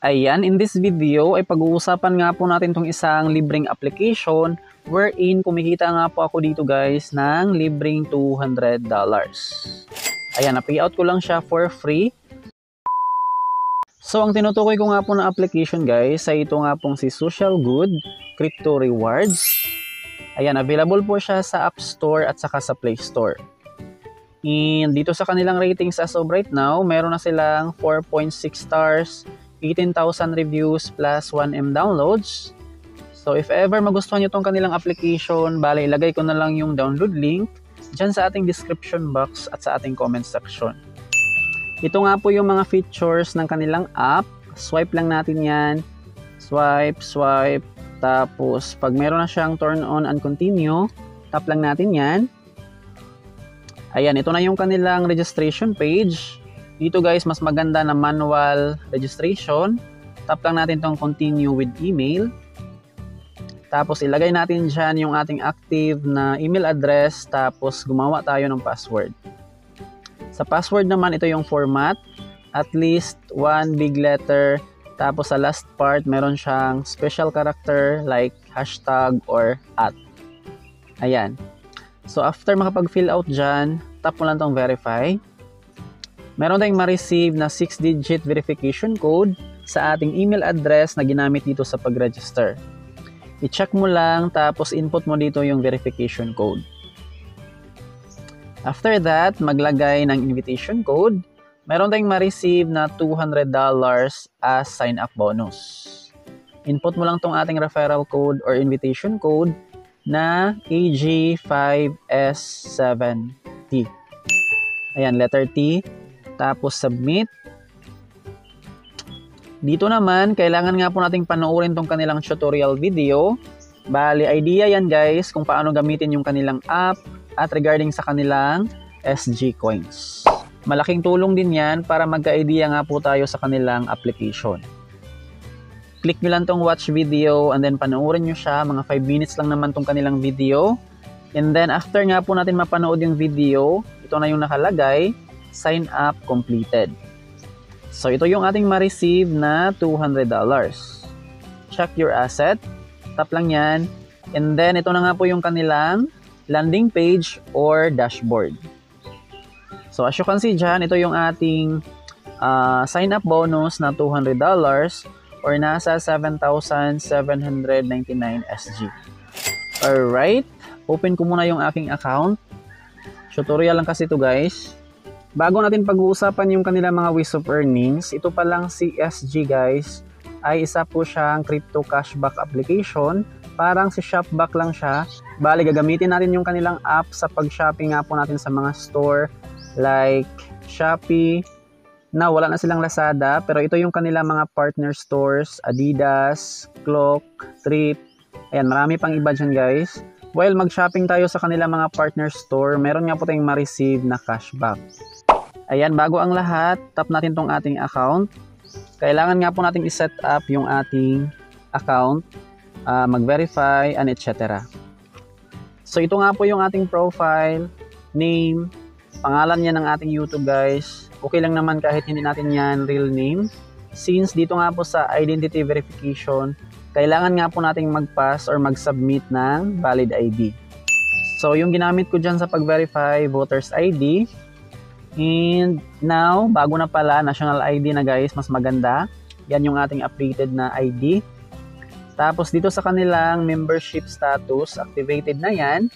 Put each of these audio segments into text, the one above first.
Ayan, in this video ay pag-uusapan nga po natin itong isang libreng application wherein kumikita nga po ako dito guys ng libreng $200. Ayan, na-payout ko lang siya for free. So, ang tinutukoy ko nga po na application guys ay ito nga pong si Social Good Crypto Rewards. Ayan, available po siya sa App Store at saka sa Play Store. And dito sa kanilang ratings as of right now, meron na silang 4.6 stars, 18,000 reviews plus 1M downloads. So if ever magustuhan nyo itong kanilang application, bale ilagay ko na lang yung download link dyan sa ating description box at sa ating comment section. Ito nga po yung mga features ng kanilang app. Swipe lang natin yan. Swipe, swipe. Tapos pag meron na siyang turn on and continue, tap lang natin yan. Ayan, ito na yung kanilang registration page. Dito guys, mas maganda na manual registration. Tap lang natin itong continue with email. Tapos ilagay natin dyan yung ating active na email address. Tapos gumawa tayo ng password. Sa password naman, ito yung format. At least one big letter. Tapos sa last part, meron siyang special character like hashtag or @ Ayan. So after makapag-fill out dyan, tap mo lang itong verify. Meron tayong ma-receive na 6-digit verification code sa ating email address na ginamit dito sa pag-register. I-check mo lang tapos input mo dito yung verification code. After that, maglagay ng invitation code. Meron tayong ma-receive na $200 as sign-up bonus. Input mo lang tong ating referral code or invitation code na AG5S7T. Ayan, letter T. Tapos submit. Dito naman, kailangan nga po nating panoorin tong kanilang tutorial video. Bali, idea yan guys kung paano gamitin yung kanilang app at regarding sa kanilang SG Coins. Malaking tulong din yan para magka-idea nga po tayo sa kanilang application. Click nyo lang tong watch video and then panoorin nyo siya. Mga 5 minutes lang naman tong kanilang video. And then after nga po natin mapanood yung video, ito na yung nakalagay, sign up completed. So ito yung ating ma-receive na $200. Check your asset. Tap lang yan. And then ito na nga po yung kanilang landing page or dashboard. So as you can see dyan, ito yung ating sign up bonus na $200 or nasa 7,799 SG. Alright, open ko muna yung aking account. Tutorial lang kasi ito guys. Bago natin pag-uusapan yung kanilang mga ways of earnings, ito pa lang si SG guys ay isa po siyang crypto cashback application. Parang si Shopback lang siya. Bali, gagamitin natin yung kanilang app sa pag-shopping nga po natin sa mga store like Shopee. Na wala na silang Lazada, pero ito yung kanilang mga partner stores, Adidas, Clock, Trip. Ayan, marami pang iba dyan guys. While mag-shopping tayo sa kanilang mga partner store, meron nga po tayong ma-receive na cashback. Ayan, bago ang lahat, tap natin tong ating account. Kailangan nga po natin i-set up yung ating account, mag-verify, and etc. So ito nga po yung ating profile, name, pangalan niya ng ating YouTube guys. Okay lang naman kahit hindi natin yan real name. Since dito nga po sa identity verification, kailangan nga po nating mag-pass or mag-submit ng valid ID. So yung ginamit ko dyan sa pag-verify, voters ID. And now, bago na pala, national ID na guys, mas maganda. Yan yung ating updated na ID. Tapos dito sa kanilang membership status, activated na yan.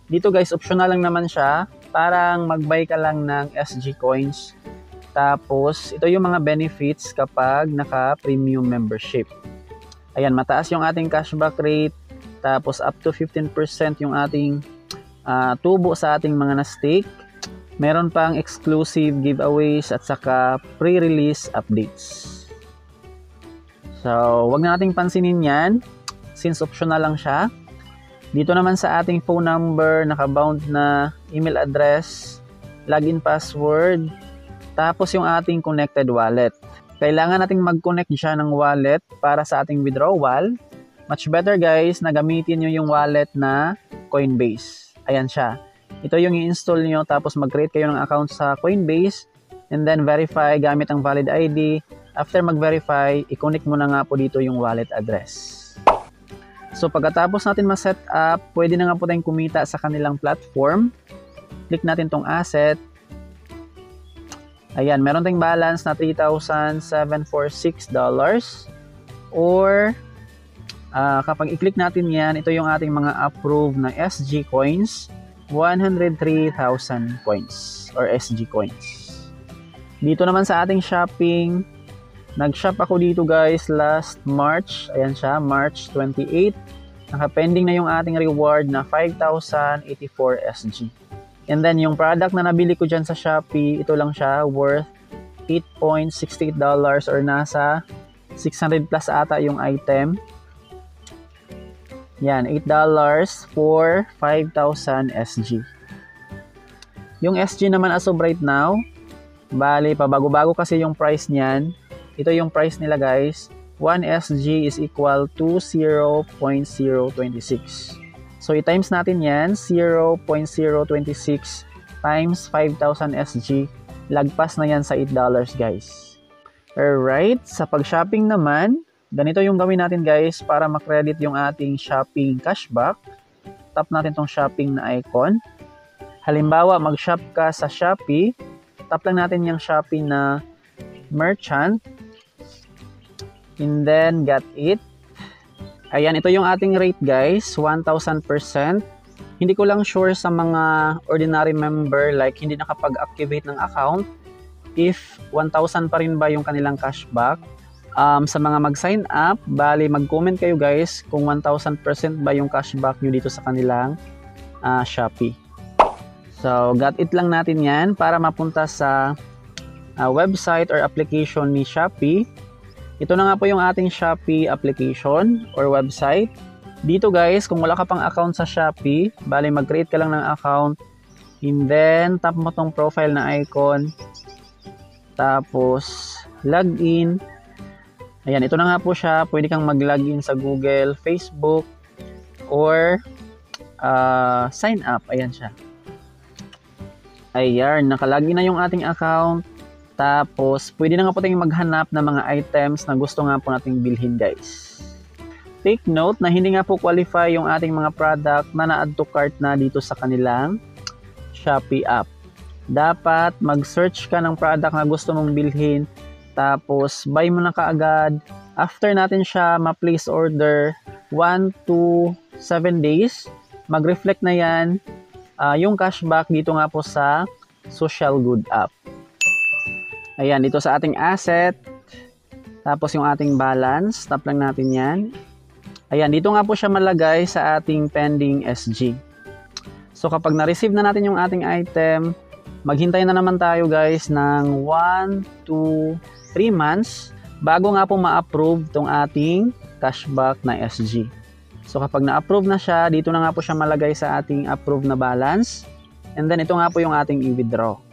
Dito guys, optional lang naman siya. Parang mag-buy ka lang ng SG Coins. Tapos, ito yung mga benefits kapag naka-premium membership. Ayan, mataas yung ating cashback rate. Tapos, up to 15% yung ating tubo sa ating mga na-stake. Meron pang exclusive giveaways at saka pre-release updates. So, wag na nating pansinin yan since optional lang siya. Dito naman sa ating phone number, nakabound na email address, login password, tapos yung ating connected wallet. Kailangan nating mag-connect siya ng wallet para sa ating withdrawal. Much better guys na gamitin nyo yung wallet na Coinbase. Ayan siya. Ito yung i-install nyo tapos mag-create kayo ng account sa Coinbase and then verify gamit ang valid ID. After mag-verify, i-connect mo na nga po dito yung wallet address. So pagkatapos natin ma-set up, pwede na nga po tayong kumita sa kanilang platform. Click natin tong asset. Ayan, meron tayong balance na $3,746. Or kapag i-click natin yan, ito yung ating mga approved na SG coins, 103,000 coins or SG coins. Dito naman sa ating shopping, nag-shop ako dito guys last March. Ayan siya, March 28. Naka-pending na yung ating reward na 5,084 SG. And then yung product na nabili ko dyan sa Shopee, ito lang siya, worth $8.68 or nasa 600 plus ata yung item. Yan, $8 for 5,000 SG. Yung SG naman as of right now, bali, pabago-bago kasi yung price niyan. Ito yung price nila guys. 1 SG is equal to 0.026. So, i-times natin yan, 0.026 times 5,000 SG. Lagpas na yan sa $8 guys. Alright, sa pag-shopping naman, ganito yung gawin natin guys para makredit yung ating shopping cashback. Tap natin tong shopping na icon. Halimbawa, mag-shop ka sa Shopee. Tap lang natin yung Shopee na merchant. And then, get it. Ayan, ito yung ating rate guys, 1,000%. Hindi ko lang sure sa mga ordinary member like hindi nakapag-activate ng account if 1,000 pa rin ba yung kanilang cashback. Sa mga mag-sign up, bali mag-comment kayo guys kung 1,000% ba yung cashback nyo dito sa kanilang Shopee. So, got it lang natin yan para mapunta sa website or application ni Shopee. Ito na nga po yung ating Shopee application or website. Dito guys, kung wala ka pang account sa Shopee, bali mag-create ka lang ng account. And then, tap mo tong profile na icon. Tapos, login. Ayan, ito na nga po siya. Pwede kang mag-login sa Google, Facebook, or sign up. Ayan siya. Ayan, nakalagin na yung ating account. Tapos, pwede na nga po tayong maghanap ng mga items na gusto nga po nating bilhin guys. Take note na hindi nga po qualify yung ating mga product na na-add to cart na dito sa kanilang Shopee app. Dapat mag-search ka ng product na gusto mong bilhin. Tapos, buy mo na kaagad. After natin siya ma-place order, 1 to 7 days, mag-reflect na yan yung cashback dito nga po sa Social Good app. Ayan, dito sa ating asset, tapos yung ating balance, tap lang natin yan. Ayan, dito nga po siya malagay sa ating pending SG. So kapag na-receive na natin yung ating item, maghintay na naman tayo guys ng 1 to 3 months bago nga po ma-approve tong ating cashback na SG. So kapag na-approve na siya, dito na nga po siya malagay sa ating approved na balance. And then ito nga po yung ating i-withdraw.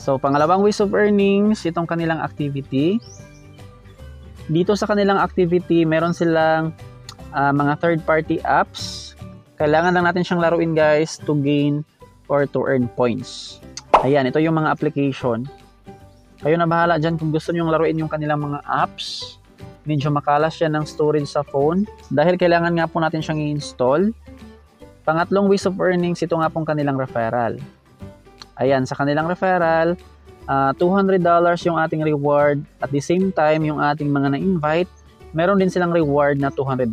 So, pangalawang ways of earnings, itong kanilang activity. Dito sa kanilang activity, meron silang mga third-party apps. Kailangan lang natin siyang laruin guys to gain or to earn points. Ayan, ito yung mga application. Kayo na bahala dyan kung gusto nyo laruin yung kanilang mga apps. Medyo makalas yan ng storage sa phone. Dahil kailangan nga po natin siyang i-install. Pangatlong ways of earnings, ito nga pong kanilang referral. Ayan, sa kanilang referral, $200 yung ating reward. At the same time, yung ating mga na-invite, meron din silang reward na $200.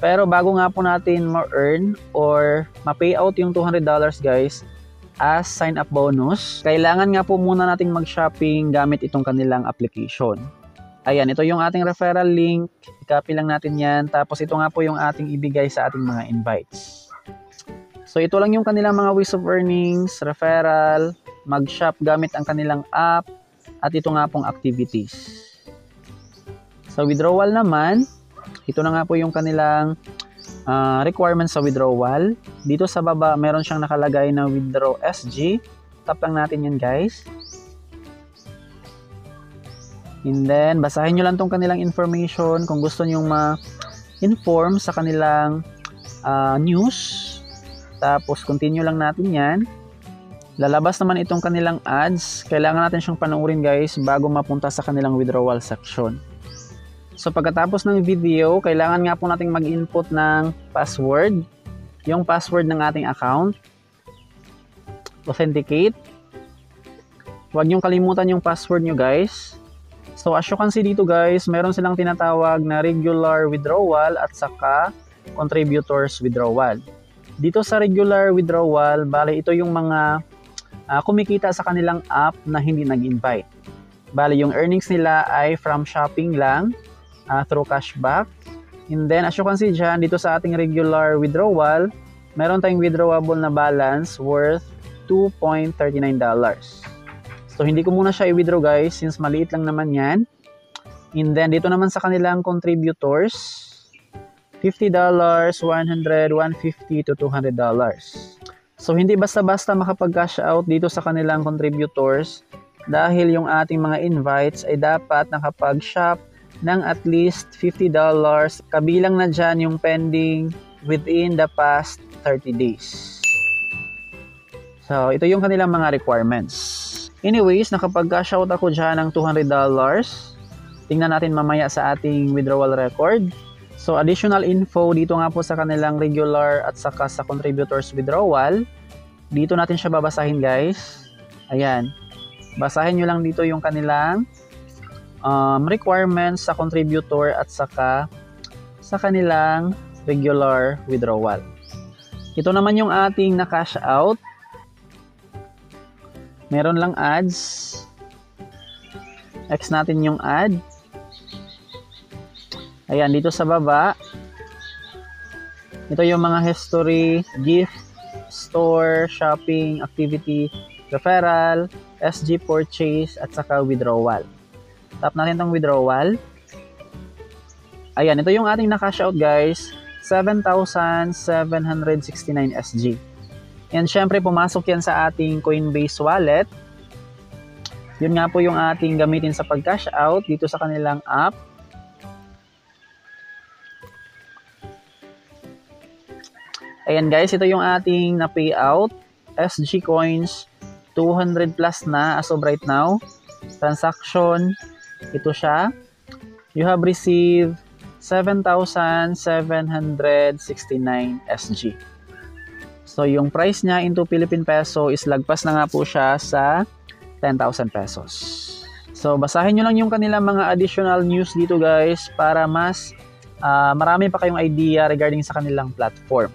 Pero bago nga po natin ma-earn or ma-pay out yung $200 guys, as sign-up bonus, kailangan nga po muna nating mag-shopping gamit itong kanilang application. Ayan, ito yung ating referral link. I-copy lang natin yan. Tapos ito nga po yung ating ibigay sa ating mga invites. So ito lang yung kanilang mga ways of earnings, referral, mag-shop gamit ang kanilang app, at ito nga pong activities. Sa withdrawal naman, ito na nga po yung kanilang requirements sa withdrawal. Dito sa baba, meron siyang nakalagay na withdraw SG. Tap lang natin yan guys. And then, basahin nyo lang tong kanilang information kung gusto nyo ma-inform sa kanilang news. Tapos, continue lang natin yan. Lalabas naman itong kanilang ads. Kailangan natin siyang panoorin guys bago mapunta sa kanilang withdrawal section. So pagkatapos ng video, kailangan nga po nating mag-input ng password. Yung password ng ating account. Authenticate. Huwag niyong kalimutan yung password nyo guys. So as you can see dito guys, meron silang tinatawag na regular withdrawal at saka contributors withdrawal. Dito sa regular withdrawal, bale ito yung mga kumikita sa kanilang app na hindi nag-invite. Bale yung earnings nila ay from shopping lang through cashback. And then as you can see dyan, dito sa ating regular withdrawal, meron tayong withdrawable na balance worth $2.39. So hindi ko muna siya i-withdraw guys since maliit lang naman yan. And then dito naman sa kanilang contributors, $50, $100, $150 to $200. So hindi basta-basta makapag-cash out dito sa kanilang contributors dahil yung ating mga invites ay dapat nakapag-shop ng at least $50, kabilang na dyan yung pending within the past 30 days. So ito yung kanilang mga requirements. Anyways, nakapag-cash out ako dyan ng $200. Tingnan natin mamaya sa ating withdrawal record. So additional info dito nga po sa kanilang regular at saka sa contributors withdrawal. Dito natin siya babasahin guys. Ayan. Basahin nyo lang dito yung kanilang requirements sa contributor at saka sa kanilang regular withdrawal. Ito naman yung ating na-cash out. Meron lang ads. X natin yung ad. Ayan, dito sa baba. Ito yung mga history, gift, store, shopping, activity, referral, SG purchase, at saka withdrawal. Tap natin tong withdrawal. Ayan, ito yung ating na-cash out guys. 7,769 SG. And syempre pumasok yan sa ating Coinbase wallet. Yun nga po yung ating gamitin sa pag-cash out dito sa kanilang app. Ayan guys, ito yung ating na-payout. SG coins, 200 plus na as of right now. Transaction, ito siya. You have received 7,769 SG. So yung price niya into Philippine peso is lagpas na nga po siya sa 10,000 pesos. So basahin nyo lang yung kanilang mga additional news dito guys para mas marami pa kayong idea regarding sa kanilang platform.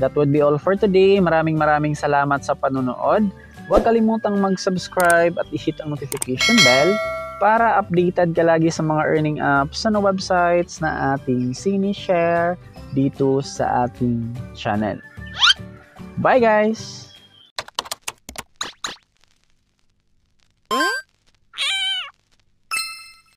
That would be all for today. Maraming salamat sa panonood. Huwag kalimutang mag-subscribe at i-hit ang notification bell para updated ka lagi sa mga earning apps sa websites na ating sinishare dito sa ating channel. Bye guys!